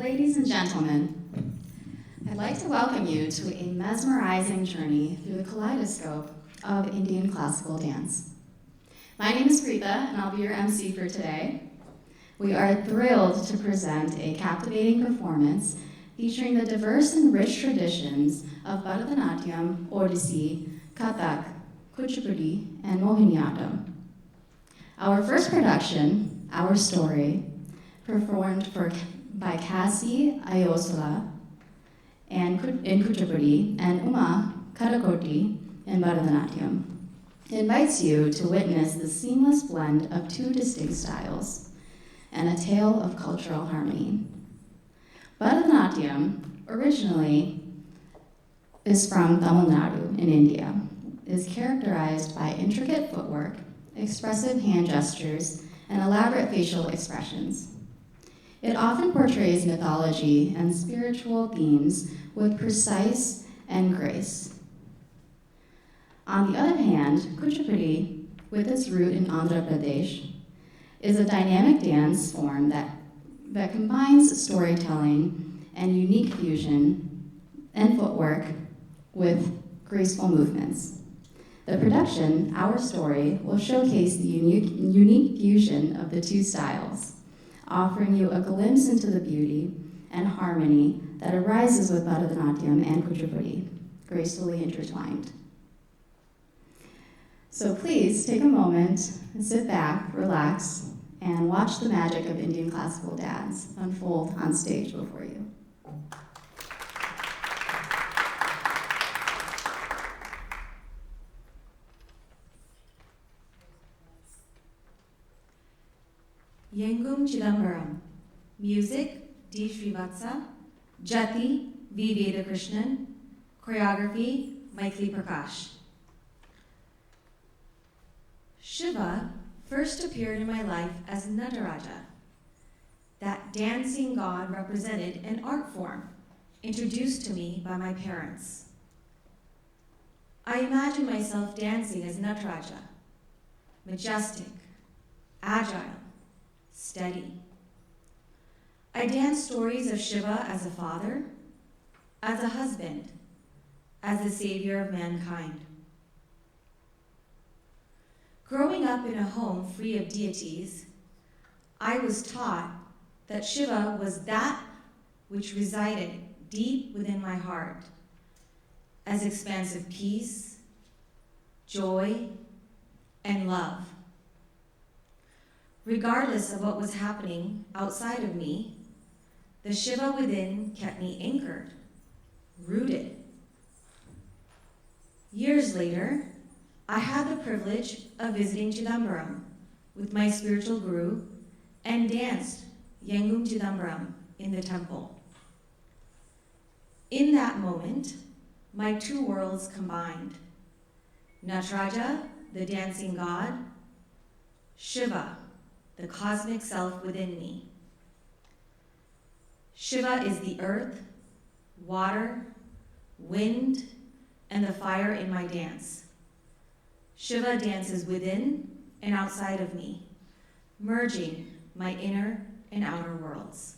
Ladies and gentlemen, I'd like to welcome you to a mesmerizing journey through the kaleidoscope of Indian classical dance. My name is Preetha, and I'll be your MC for today. We are thrilled to present a captivating performance featuring the diverse and rich traditions of Bharatanatyam, Odissi, Kathak, Kuchipudi, and Mohiniyattam. Our first production, Our Story, performed by Cassie Ayosala in Kuchipudi and Uma Kadakoti in Bharatanatyam, invites you to witness the seamless blend of two distinct styles and a tale of cultural harmony. Bharatanatyam originally is from Tamil Nadu in India, is characterized by intricate footwork, expressive hand gestures, and elaborate facial expressions. It often portrays mythology and spiritual themes with precise and grace. On the other hand, Kuchipudi, with its root in Andhra Pradesh, is a dynamic dance form that combines storytelling and unique fusion and footwork with graceful movements. The production, Our Story, will showcase the unique fusion of the two styles, offering you a glimpse into the beauty and harmony that arises with Bharatanatyam and Kuchipudi, gracefully intertwined. So please take a moment and sit back, relax, and watch the magic of Indian classical dance unfold on stage before you. Yengum Chidambaram. Music, D. Srivatsa. Jati, V. Vedakrishnan. Choreography, Maithili Prakash. Shiva first appeared in my life as Nataraja, that dancing god represented an art form introduced to me by my parents. I imagine myself dancing as Nataraja, majestic, agile, steady. I dance stories of Shiva as a father, as a husband, as the savior of mankind. Growing up in a home free of deities, I was taught that Shiva was that which resided deep within my heart, as expansive peace, joy, and love. Regardless of what was happening outside of me, the Shiva within kept me anchored, rooted. Years later, I had the privilege of visiting Chidambaram with my spiritual guru and danced Yengum Chidambaram in the temple. In that moment, my two worlds combined. Nataraja, the dancing god, Shiva, the cosmic self within me. Shiva is the earth, water, wind, and the fire in my dance. Shiva dances within and outside of me, merging my inner and outer worlds.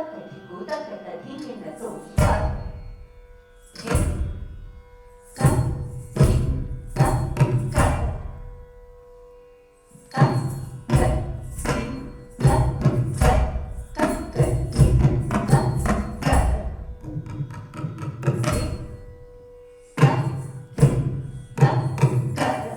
的屁股的跟的天天的走一转，嘿，干停干干干干停干干干干停干干，嘿，干停干干。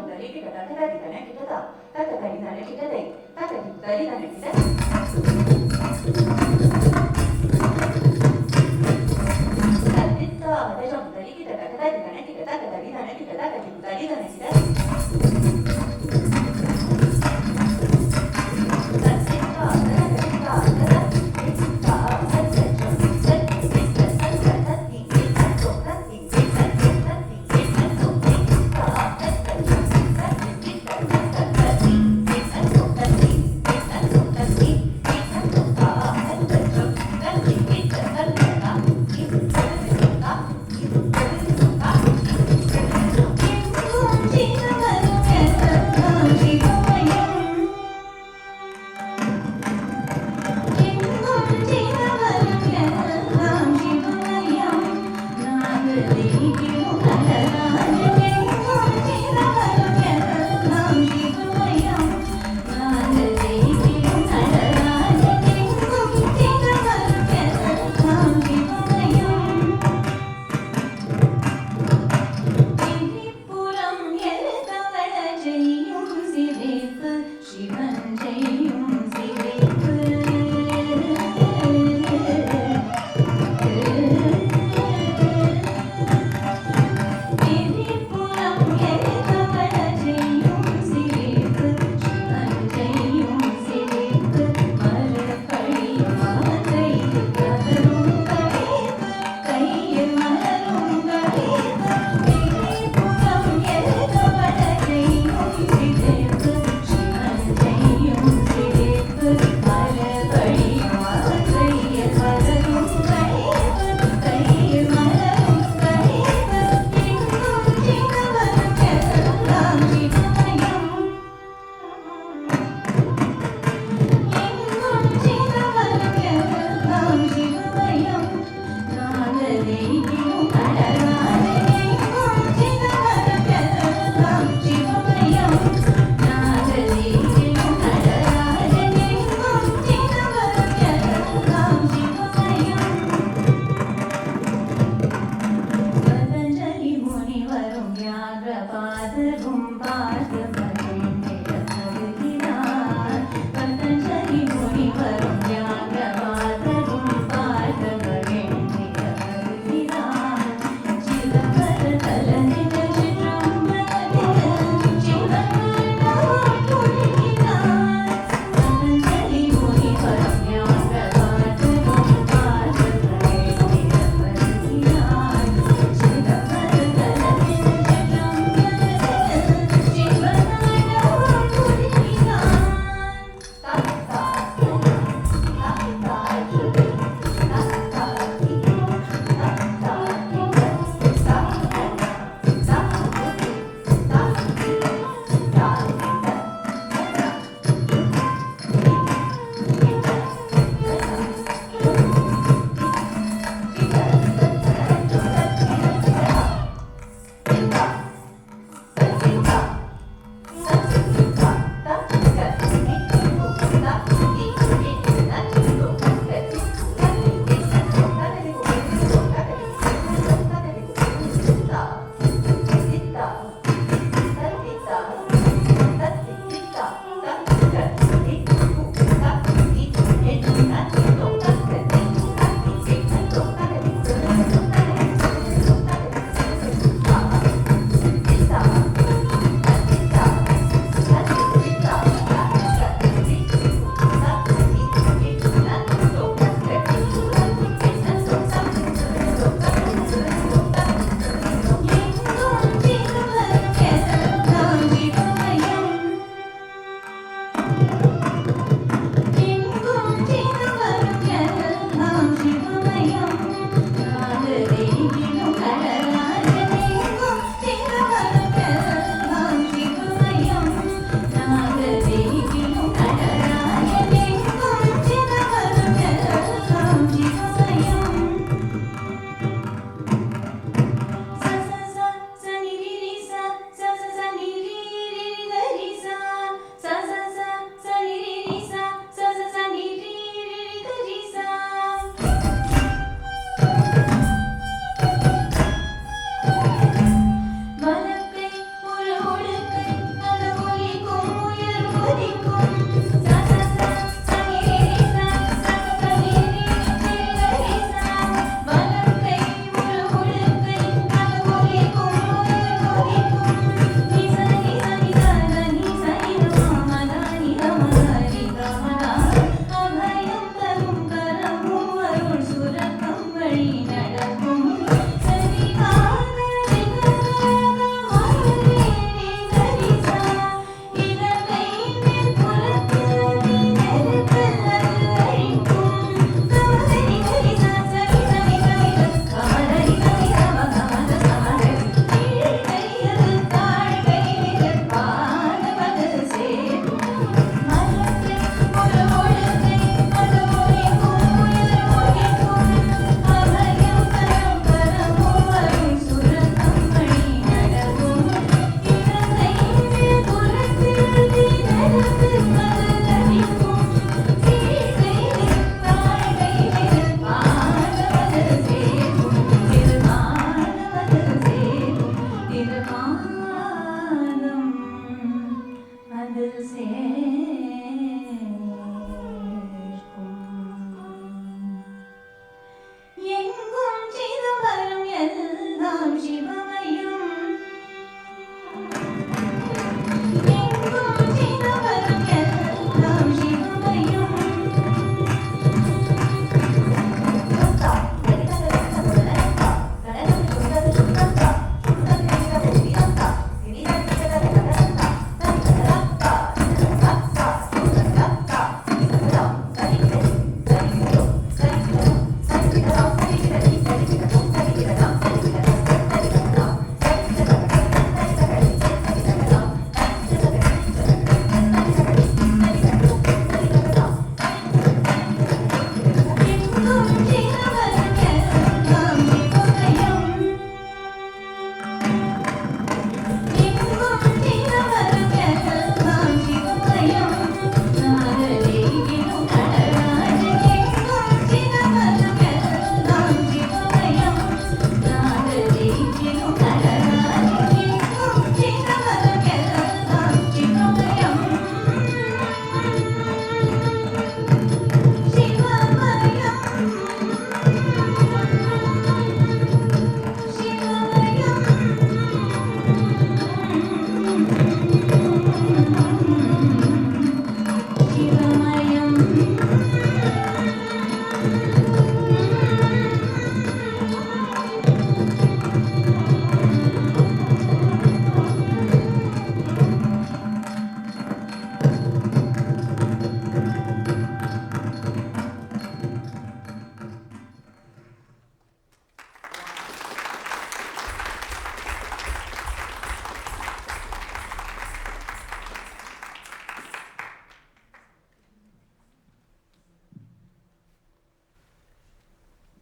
தரி கிட்ட தக்க தரி தன கிட்டதா தக்க தரி தன கிட்டதை தக்க தரி தன கிட்ட தத்தித்தா தஜம் தரி கிட்ட தக்க தரி தன கிட்ட தக்க தரி தன கிட்ட தக்க தரி தன கிட்ட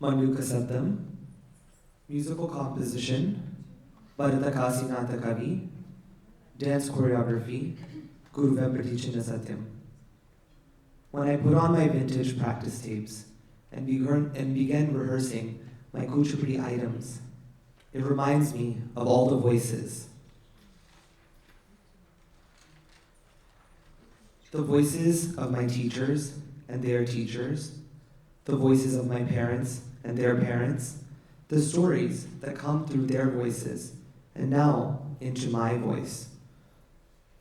Manduka Saddam, musical composition, Bharata Kasinatha Kavi, dance choreography, Guru Vempati Chinna Satyam. When I put on my vintage practice tapes and began rehearsing my Kuchipudi items, it reminds me of all the voices. The voices of my teachers and their teachers, the voices of my parents and their parents, the stories that come through their voices, and now into my voice.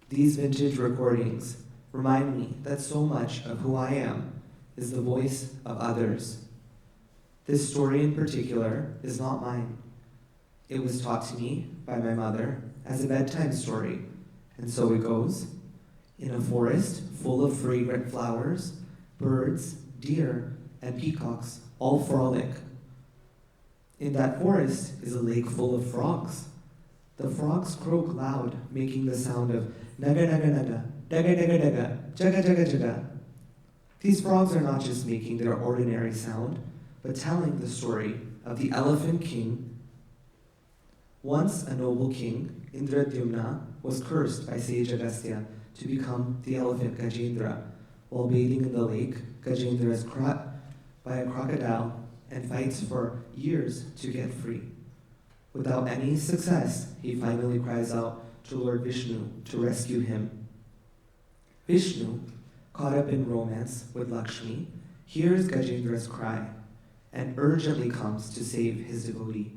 These vintage recordings remind me that so much of who I am is the voice of others. This story in particular is not mine. It was taught to me by my mother as a bedtime story, and so it goes. In a forest full of fragrant flowers, birds, deer, and peacocks all frolic. In that forest is a lake full of frogs. The frogs croak loud, making the sound of naga naga naga, daga daga daga, jaga jaga jaga. These frogs are not just making their ordinary sound, but telling the story of the Elephant King. Once a noble king, Indradyumna, was cursed by sage Agastya to become the elephant Gajendra. While bathing in the lake, Gajendra is caught by a crocodile and fights for years to get free. Without any success, he finally cries out to Lord Vishnu to rescue him. Vishnu, caught up in romance with Lakshmi, hears Gajendra's cry and urgently comes to save his devotee.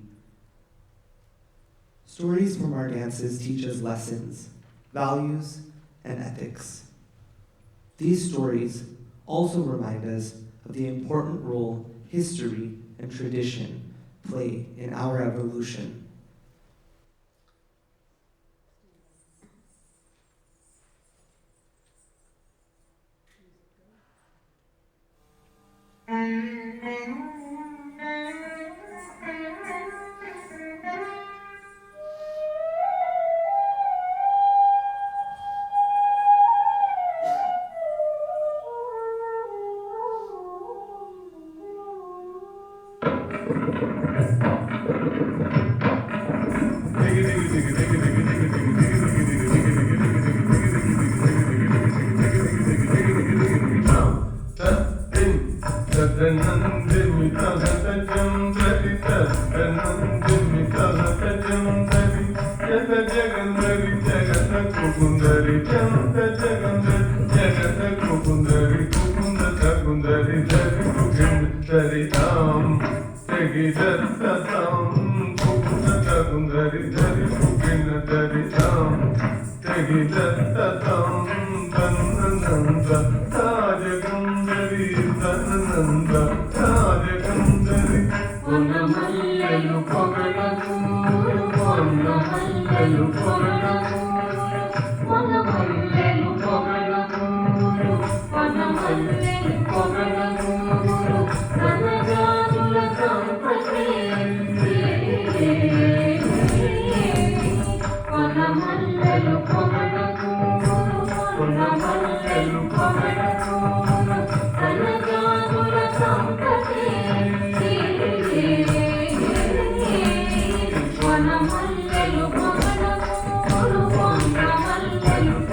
Stories from our dances teach us lessons, values, and ethics. These stories also remind us of the important role history and tradition play in our evolution.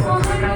Wanna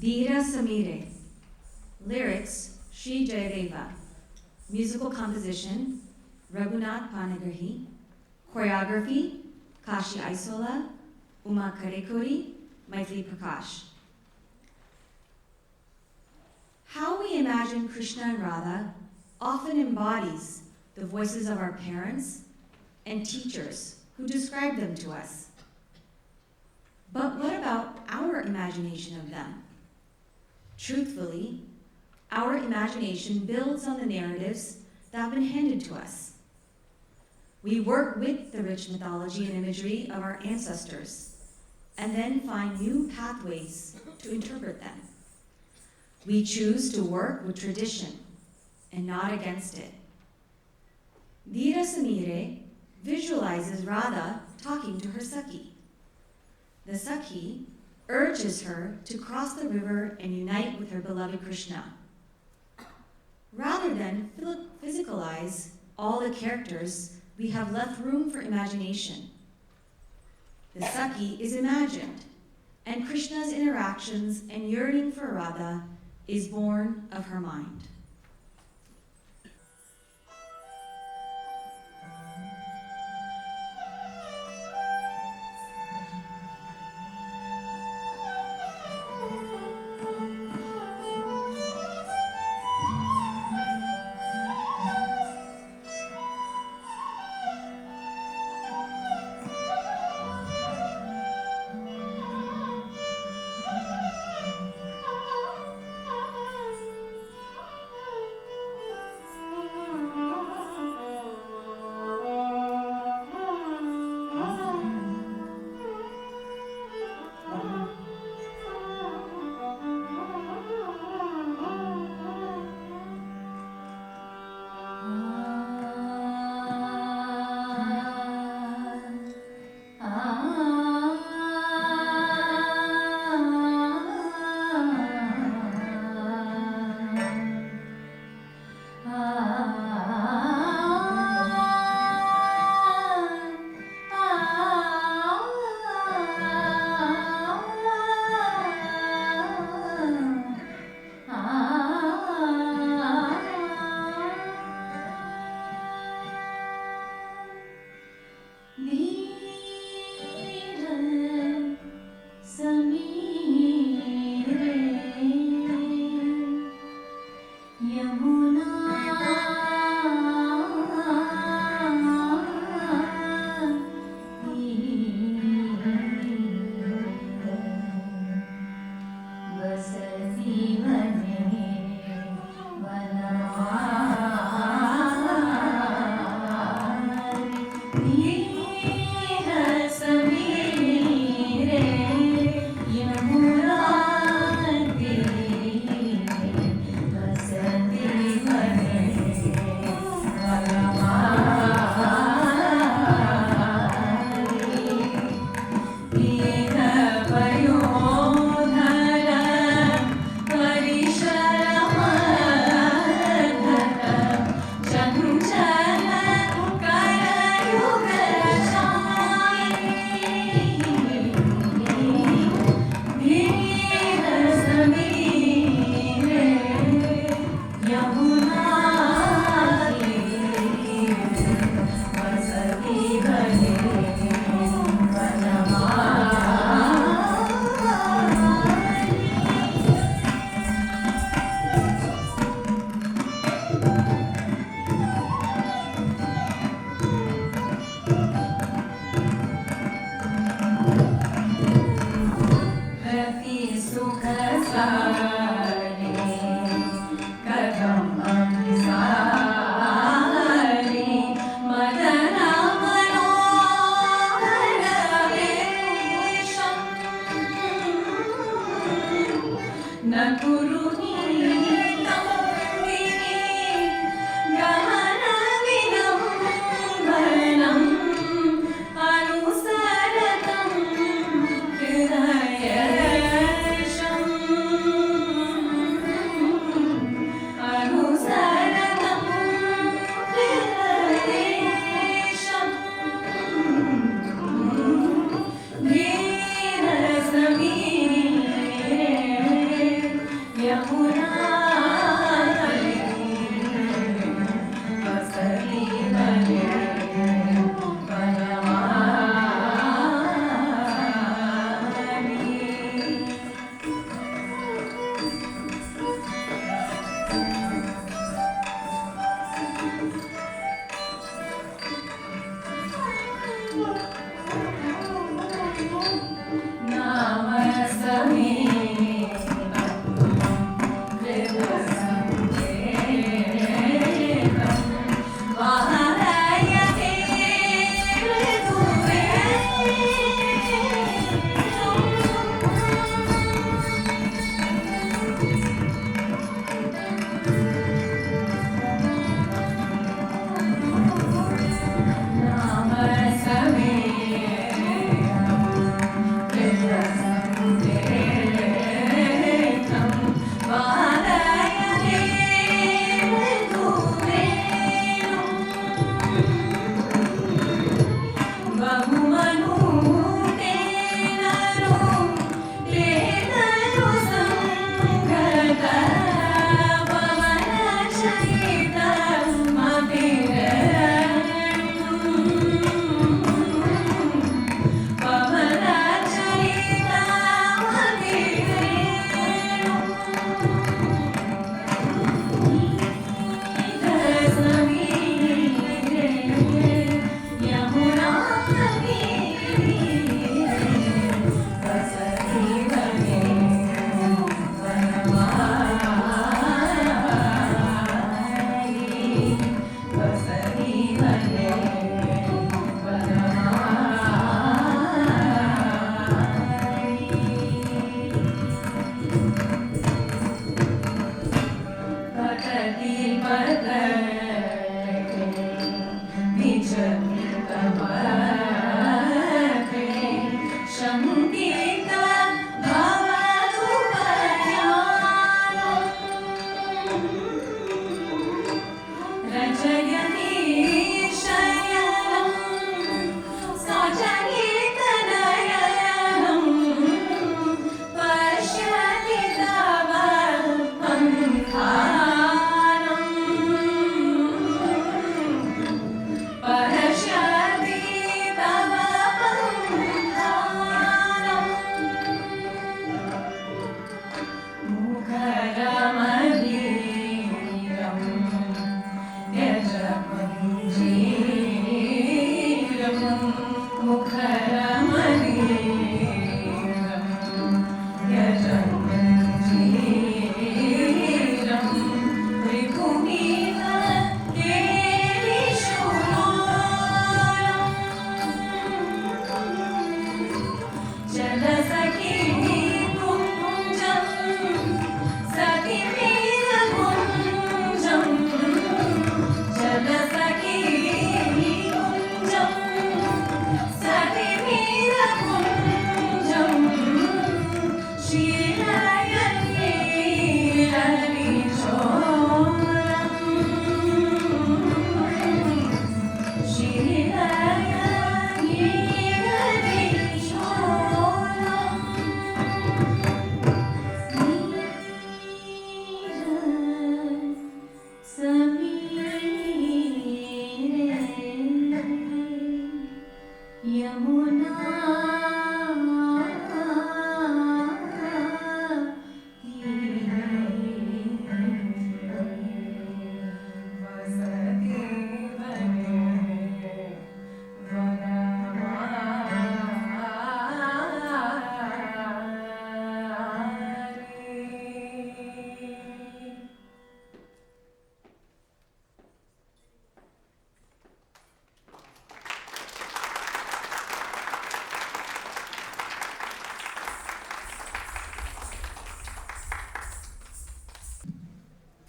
Veera Samire. Lyrics, Sri Jayadeva. Musical composition, Raghunath Panagrahi. Choreography, Kashi Aisola, Uma Karekuri, Maithili Prakash. How we imagine Krishna and Radha often embodies the voices of our parents and teachers who describe them to us. But what about our imagination of them? Truthfully, our imagination builds on the narratives that have been handed to us. We work with the rich mythology and imagery of our ancestors, and then find new pathways to interpret them. We choose to work with tradition and not against it. Veera Samire visualizes Radha talking to her Sakhi. The Sakhi urges her to cross the river and unite with her beloved Krishna. Rather than physicalize all the characters, we have left room for imagination. The Sakhi is imagined, and Krishna's interactions and yearning for Radha is born of her mind.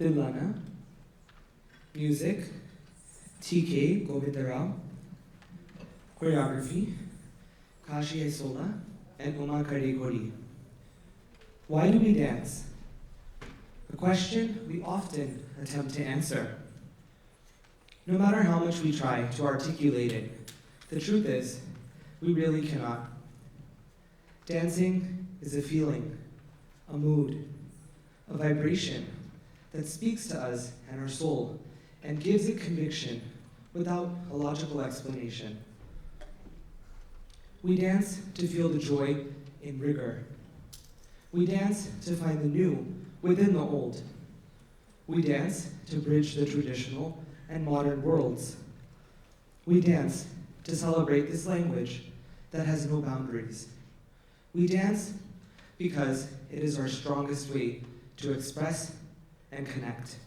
Tilana. Music, TK Govindarao. Choreography, Kashi Esola and Uma Kari. Why do we dance? A question we often attempt to answer. No matter how much we try to articulate it, the truth is, we really cannot. Dancing is a feeling, a mood, a vibration that speaks to us and our soul and gives it conviction without a logical explanation. We dance to feel the joy in rigor. We dance to find the new within the old. We dance to bridge the traditional and modern worlds. We dance to celebrate this language that has no boundaries. We dance because it is our strongest way to express and connect.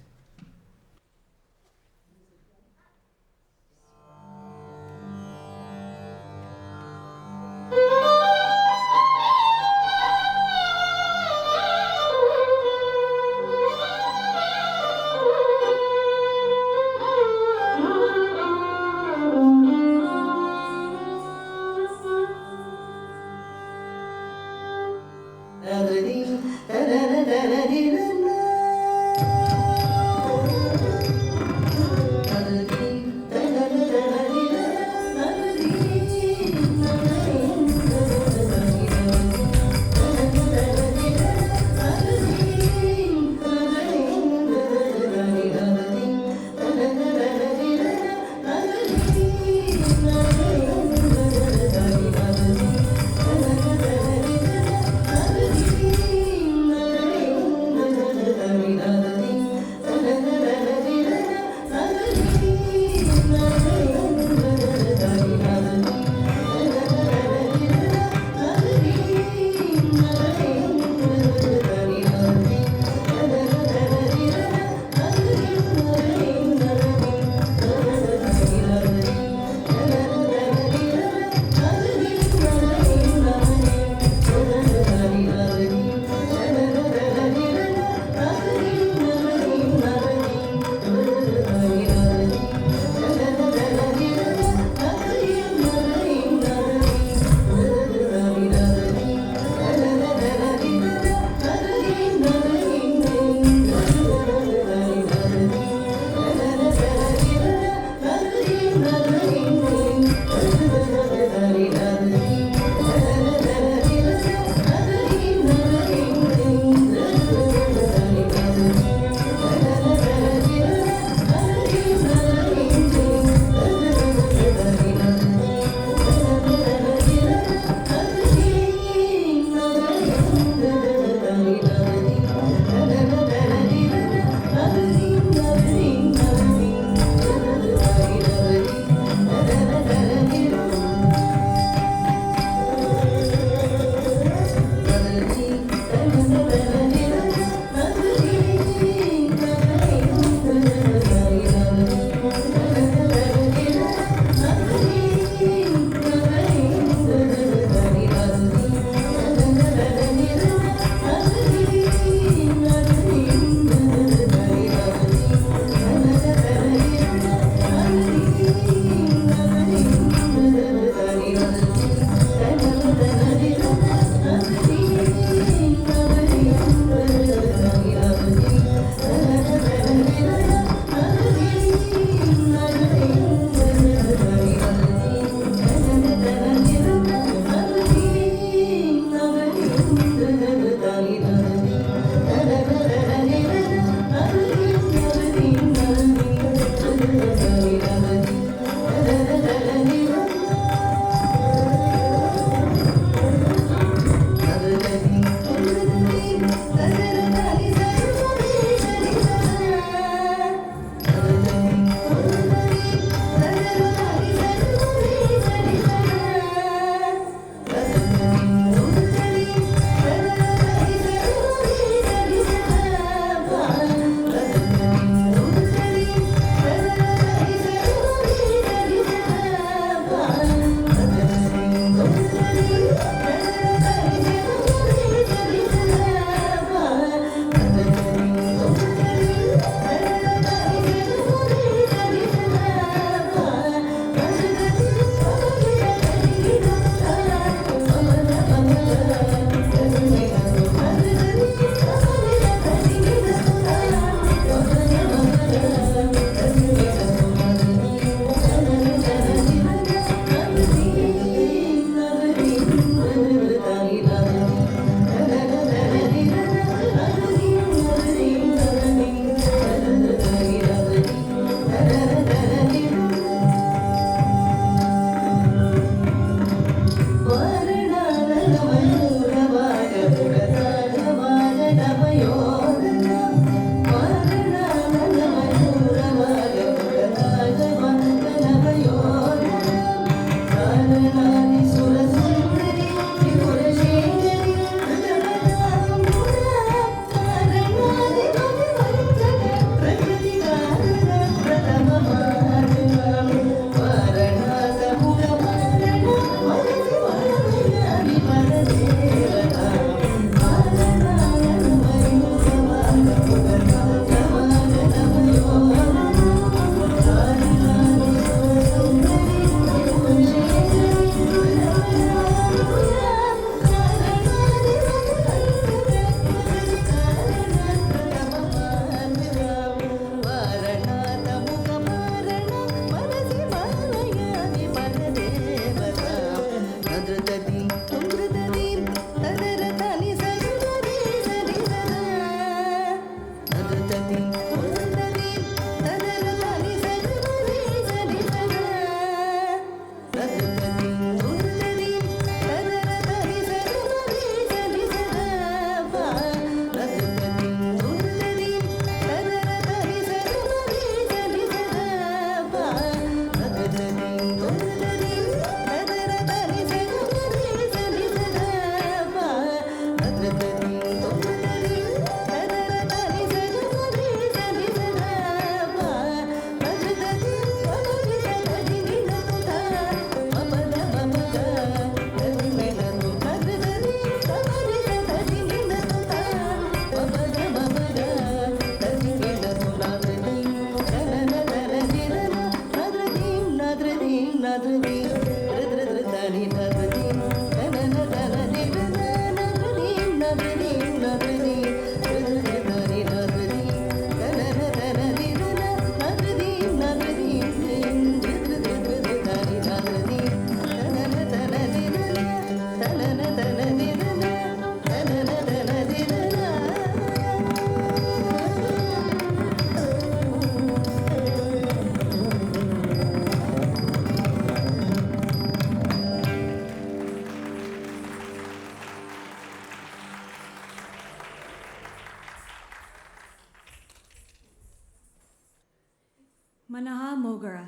Manaha Mogara.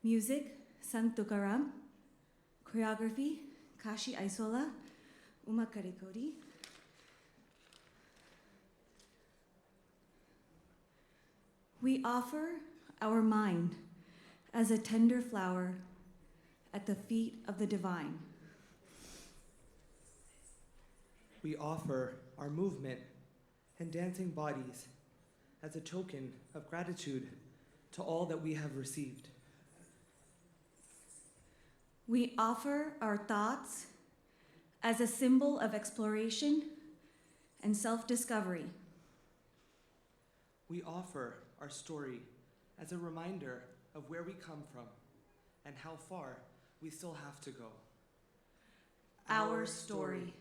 Music, Sant Tukaram. Choreography, Kashi Aisola, Uma Karikodi. We offer our mind as a tender flower at the feet of the divine. We offer our movement and dancing bodies as a token of gratitude to all that we have received. We offer our thoughts as a symbol of exploration and self-discovery. We offer our story as a reminder of where we come from and how far we still have to go. Our story.